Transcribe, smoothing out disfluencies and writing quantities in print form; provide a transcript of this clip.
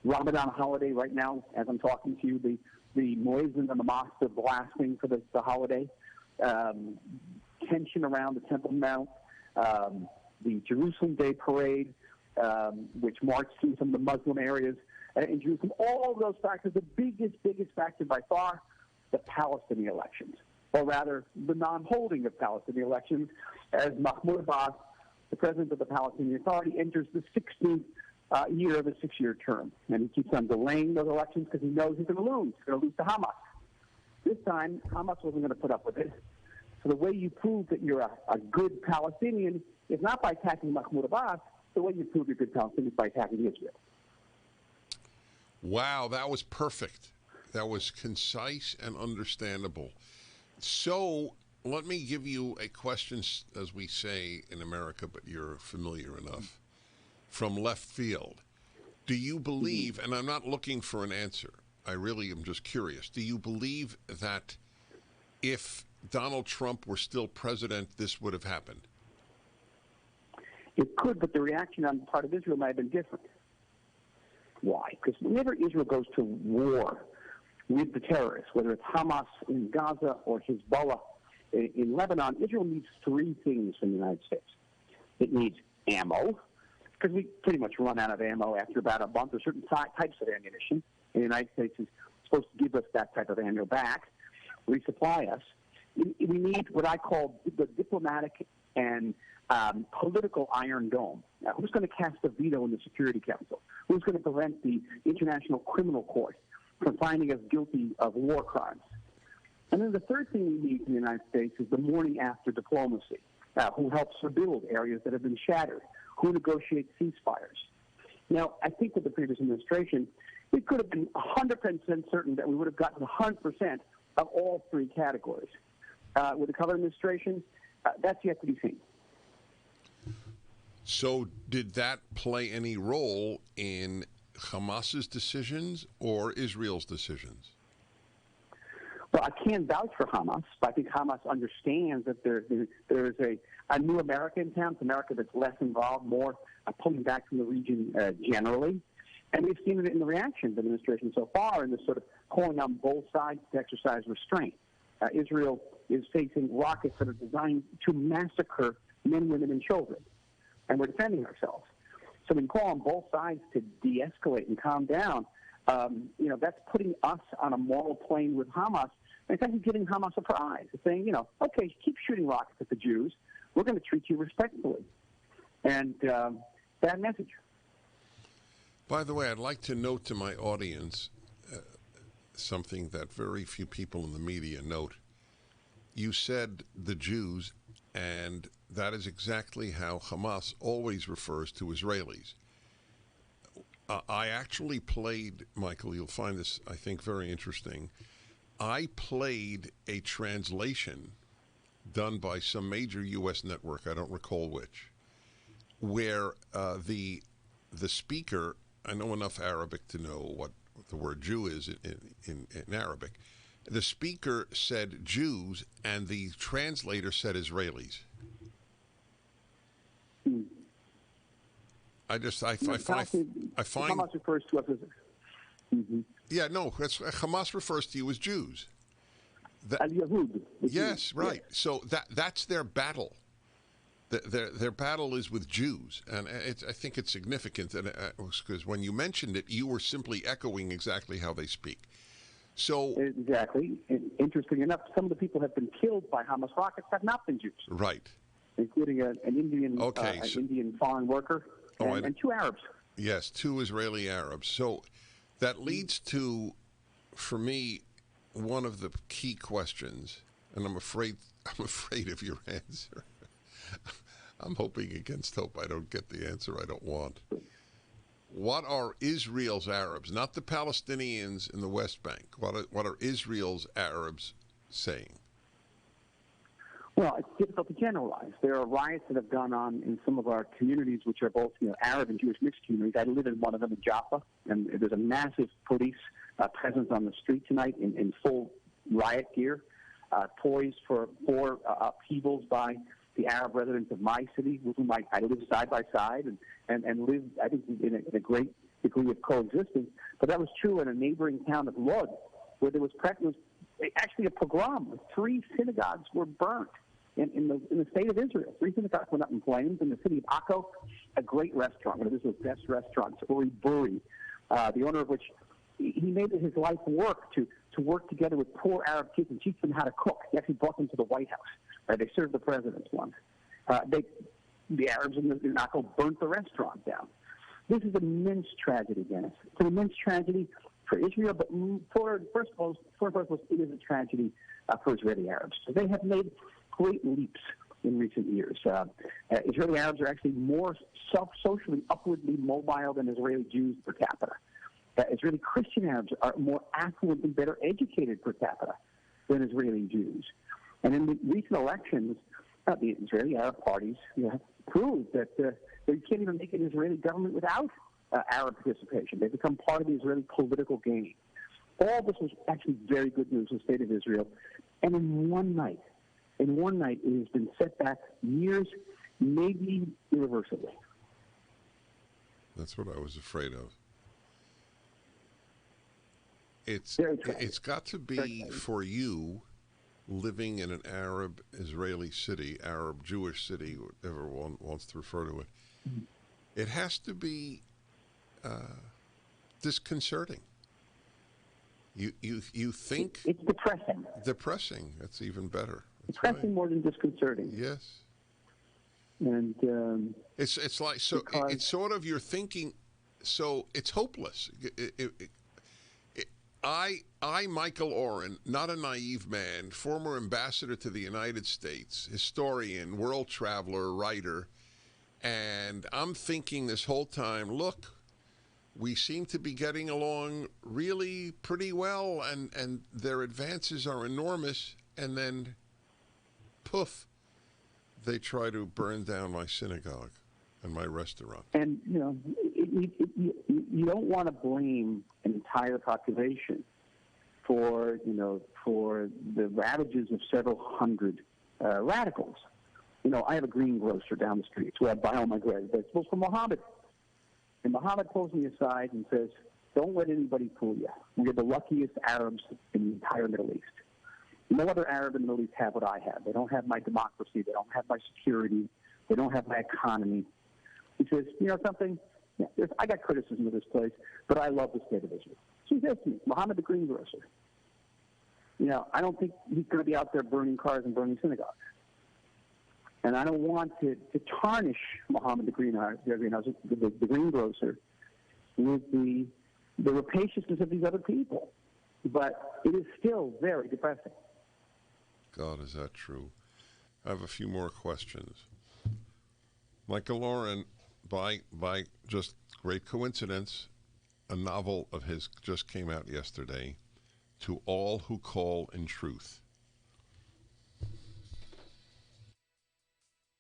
Ramadan holiday right now, as I'm talking to you. The muezzin and the mosques are blasting for the holiday. Tension around the Temple Mount. The Jerusalem Day Parade, which marched through some of the Muslim areas in Jerusalem. All of those factors, the biggest factor by far, the Palestinian elections, or rather the non-holding of Palestinian elections, as Mahmoud Abbas, the president of the Palestinian Authority, enters the 16th year of a 6-year term. And he keeps on delaying those elections because he knows he's going to lose. He's going to lose to Hamas. This time, Hamas wasn't going to put up with it. So the way you prove that you're a good Palestinian is not by attacking Mahmoud Abbas. The way you prove you're a good Palestinian is by attacking Israel. Wow, that was perfect. That was concise and understandable. So let me give you a question, as we say in America, but you're familiar enough, from left field. Do you believe, and I'm not looking for an answer, I really am just curious, do you believe that if Donald Trump were still president, this would have happened? It could, but the reaction on the part of Israel might have been different. Why? Because whenever Israel goes to war with the terrorists, whether it's Hamas in Gaza or Hezbollah in Lebanon, Israel needs three things from the United States. It needs ammo, because we pretty much run out of ammo after about a month, or certain types of ammunition. And the United States is supposed to give us that type of ammo back, resupply us. We need what I call the diplomatic and political iron dome. Now, who's going to cast a veto in the Security Council? Who's going to prevent the International Criminal Court from finding us guilty of war crimes? And then the third thing we need in the United States is the morning after diplomacy. Who helps rebuild areas that have been shattered? Who negotiates ceasefires? Now, I think with the previous administration, we could have been 100% certain that we would have gotten 100% of all three categories. With the current administration, that's yet to be seen. So did that play any role in Hamas's decisions or Israel's decisions? Well, I can't vouch for Hamas, but I think Hamas understands that there is a new America in town, America that's less involved, more pulling back from the region generally. And we've seen it in the reaction of the administration so far, in this sort of calling on both sides to exercise restraint. Israel is facing rockets that are designed to massacre men, women, and children, and we're defending ourselves. So we call on both sides to de-escalate and calm down. That's putting us on a moral plane with Hamas. And it's actually giving Hamas a prize. It's saying, okay, keep shooting rockets at the Jews. We're going to treat you respectfully. And bad message. By the way, I'd like to note to my audience something that very few people in the media note. You said the Jews, and that is exactly how Hamas always refers to Israelis. I actually played, Michael, you'll find this, I think, very interesting. I played a translation done by some major U.S. network, I don't recall which, where the speaker, I know enough Arabic to know what the word Jew is in Arabic. The speaker said Jews, and the translator said Israelis. I find Hamas refers to us as. Mm-hmm. Yeah, no, Hamas refers to you as Jews. Al-Yahud. Yes, right. Yes. So that's their battle. Their battle is with Jews, and I think it's significant because when you mentioned it, you were simply echoing exactly how they speak. So exactly. And interesting enough, some of the people have been killed by Hamas rockets have not been Jews. Right. Including an Indian, Indian foreign worker and two Arabs. Yes, two Israeli Arabs. So that leads to, for me, one of the key questions, and I'm afraid of your answer. I'm hoping against hope I don't get the answer I don't want. What are Israel's Arabs, not the Palestinians in the West Bank? What are Israel's Arabs saying? Well, it's difficult to generalize. There are riots that have gone on in some of our communities, which are both Arab and Jewish mixed communities. I live in one of them in Jaffa, and there's a massive police presence on the street tonight in full riot gear, poised for upheavals by the Arab residents of my city, with whom I live side by side and live, I think, in a great degree of coexistence. But that was true in a neighboring town of Lod, where there was actually a pogrom. 3 synagogues were burnt in the state of Israel. 3 synagogues went up in flames. In the city of Akko, a great restaurant, one of Israel's best restaurants, Uri Buri, the owner of which he made it his life work to work together with poor Arab kids and teach them how to cook. He actually brought them to the White House. They served the president once. The Arabs in Akko burnt the restaurant down. This is an immense tragedy, Dennis. It's an immense tragedy for Israel, but first of all, it is a tragedy for Israeli Arabs. So they have made great leaps in recent years. Israeli Arabs are actually more socially upwardly mobile than Israeli Jews per capita. Israeli Christian Arabs are more affluent and better educated per capita than Israeli Jews. And in the recent elections, the Israeli Arab parties proved that you can't even make an Israeli government without Arab participation. They become part of the Israeli political game. All this was actually very good news for the state of Israel. And in one night, it has been set back years, maybe irreversibly. That's what I was afraid of. It's got to be for you living in an Arab Israeli city, Arab Jewish city, whatever one wants to refer to it. Mm-hmm. It has to be disconcerting. You think it's depressing. Depressing. That's even better. That's depressing more than disconcerting. Yes. And it's like so. It's sort of you're thinking. So it's hopeless. I, Michael Oren, not a naive man, former ambassador to the United States, historian, world traveler, writer, and I'm thinking this whole time, look, we seem to be getting along really pretty well, and their advances are enormous, and then, poof, they try to burn down my synagogue and my restaurant. And, you don't want to blame an entire population for the ravages of several hundred radicals. I have a greengrocer down the street. It's where I buy all my vegetables from Mohammed. And Mohammed pulls me aside and says, don't let anybody fool you. We're the luckiest Arabs in the entire Middle East. No other Arab in the Middle East have what I have. They don't have my democracy. They don't have my security. They don't have my economy. He says, something? Yeah, I got criticism of this place, but I love the state of Israel. So he says to me, Mohammed the greengrocer, I don't think he's going to be out there burning cars and burning synagogues. And I don't want to tarnish Mohammed the greengrocer with the rapaciousness of these other people. But it is still very depressing. God, is that true? I have a few more questions. Michael Oren, by just great coincidence, a novel of his just came out yesterday, To All Who Call in Truth.